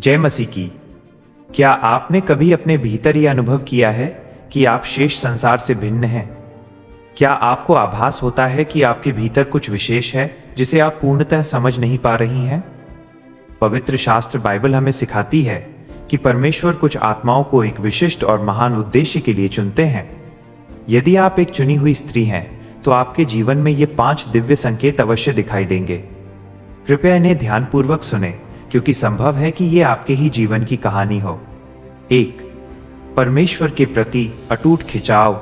जय मसीह की। क्या आपने कभी अपने भीतर यह अनुभव किया है कि आप शेष संसार से भिन्न हैं? क्या आपको आभास होता है कि आपके भीतर कुछ विशेष है जिसे आप पूर्णतः समझ नहीं पा रही हैं? पवित्र शास्त्र बाइबल हमें सिखाती है कि परमेश्वर कुछ आत्माओं को एक विशिष्ट और महान उद्देश्य के लिए चुनते हैं। यदि आप एक चुनी हुई स्त्री हैं, तो आपके जीवन में ये 5 दिव्य संकेत अवश्य दिखाई देंगे। कृपया इन्हें ध्यानपूर्वक सुने, क्योंकि संभव है कि ये आपके ही जीवन की कहानी हो। 1. परमेश्वर के प्रति अटूट खिंचाव।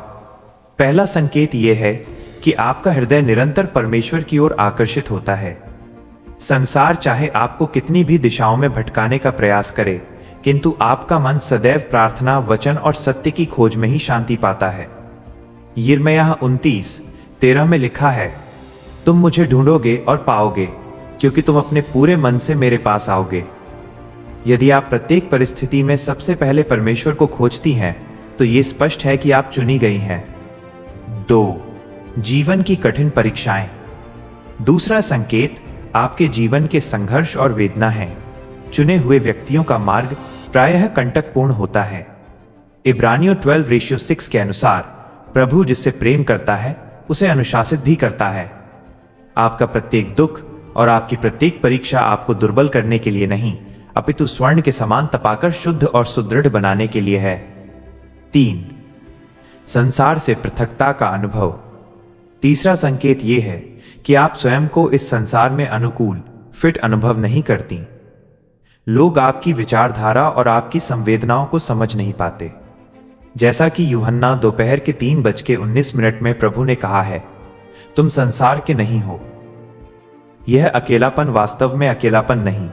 पहला संकेत यह है कि आपका हृदय निरंतर परमेश्वर की ओर आकर्षित होता है। संसार चाहे आपको कितनी भी दिशाओं में भटकाने का प्रयास करे, किंतु आपका मन सदैव प्रार्थना, वचन और सत्य की खोज में ही शांति पाता है। यिर्मयाह 29:13 में लिखा है, तुम मुझे ढूंढोगे और पाओगे, क्योंकि तुम अपने पूरे मन से मेरे पास आओगे। यदि आप प्रत्येक परिस्थिति में सबसे पहले परमेश्वर को खोजती हैं, तो यह स्पष्ट है कि आप चुनी गई हैं। 2. जीवन की कठिन परीक्षाएं। दूसरा संकेत आपके जीवन के संघर्ष और वेदना है। चुने हुए व्यक्तियों का मार्ग प्रायः कंटकपूर्ण होता है। इब्रानियों 12:6 के अनुसार प्रभु जिससे प्रेम करता है उसे अनुशासित भी करता है। आपका प्रत्येक दुख और आपकी प्रत्येक परीक्षा आपको दुर्बल करने के लिए नहीं, अपितु स्वर्ण के समान तपाकर शुद्ध और सुदृढ़ बनाने के लिए है। 3. संसार से पृथकता का अनुभव। तीसरा संकेत यह है कि आप स्वयं को इस संसार में अनुकूल फिट अनुभव नहीं करती। लोग आपकी विचारधारा और आपकी संवेदनाओं को समझ नहीं पाते। जैसा कि यूहन्ना दोपहर के 3:19 में प्रभु ने कहा है, तुम संसार के नहीं हो। यह अकेलापन वास्तव में अकेलापन नहीं,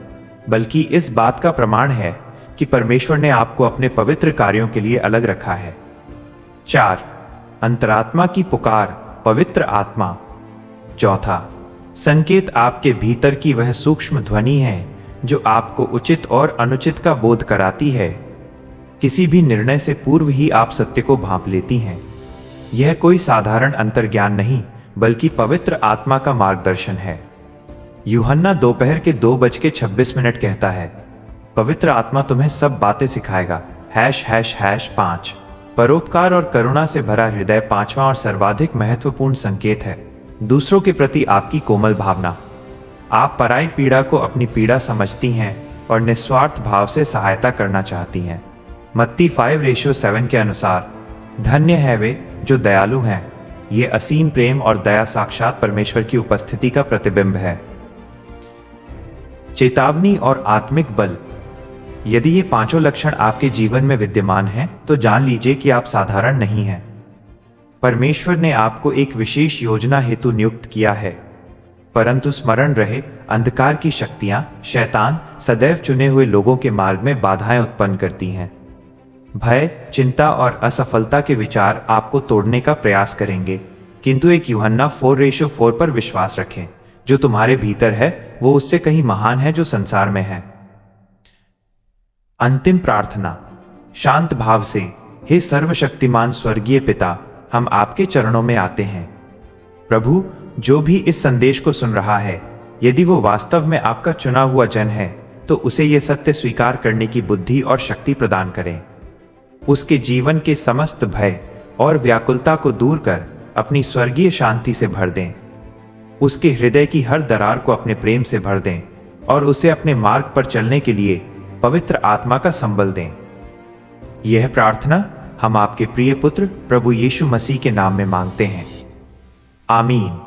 बल्कि इस बात का प्रमाण है कि परमेश्वर ने आपको अपने पवित्र कार्यों के लिए अलग रखा है। 4. अंतरात्मा की पुकार, पवित्र आत्मा। चौथा संकेत आपके भीतर की वह सूक्ष्म ध्वनि है जो आपको उचित और अनुचित का बोध कराती है। किसी भी निर्णय से पूर्व ही आप सत्य को भांप लेती हैं। यह कोई साधारण अंतर्ज्ञान नहीं, बल्कि पवित्र आत्मा का मार्गदर्शन है। यूहन्ना दोपहर के 2:26 कहता है, पवित्र आत्मा तुम्हें सब बातें सिखाएगा। ###5 परोपकार और करुणा से भरा हृदय 5वां और सर्वाधिक महत्वपूर्ण संकेत है। दूसरों के प्रति आपकी कोमल भावना। आप पराई पीड़ा को अपनी पीड़ा समझती हैं और निस्वार्थ भाव से सहायता करना चाहती हैं। मत्ती 5:7 के अनुसार, धन्य है वे जो दयालु हैं, ये असीम प्रेम और दया साक्षात परमेश्वर की उपस्थिति का प्रतिबिंब है। चेतावनी और आत्मिक बल। यदि ये 5 लक्षण आपके जीवन में विद्यमान हैं, तो जान लीजिए कि आप साधारण नहीं हैं। परमेश्वर ने आपको एक विशेष योजना हेतु नियुक्त किया है, परंतु स्मरण रहे, अंधकार की शक्तियां, शैतान सदैव चुने हुए लोगों के मार्ग में बाधाएं उत्पन्न करती हैं। भय, चिंता और असफलता के विचार आपको तोड़ने का प्रयास करेंगे, किंतु एक यूहन्ना 4:4 पर विश्वास रखें। जो तुम्हारे भीतर है वो उससे कहीं महान है जो संसार में है। अंतिम प्रार्थना। शांत भाव से, हे सर्वशक्तिमान स्वर्गीय पिता, हम आपके चरणों में आते हैं। प्रभु, जो भी इस संदेश को सुन रहा है, यदि वो वास्तव में आपका चुना हुआ जन है, तो उसे यह सत्य स्वीकार करने की बुद्धि और शक्ति प्रदान करें। उसके जीवन के समस्त भय और व्याकुलता को दूर कर अपनी स्वर्गीय शांति से भर दें। उसके हृदय की हर दरार को अपने प्रेम से भर दें और उसे अपने मार्ग पर चलने के लिए पवित्र आत्मा का संबल दें। यह प्रार्थना हम आपके प्रिय पुत्र प्रभु यीशु मसीह के नाम में मांगते हैं। आमीन।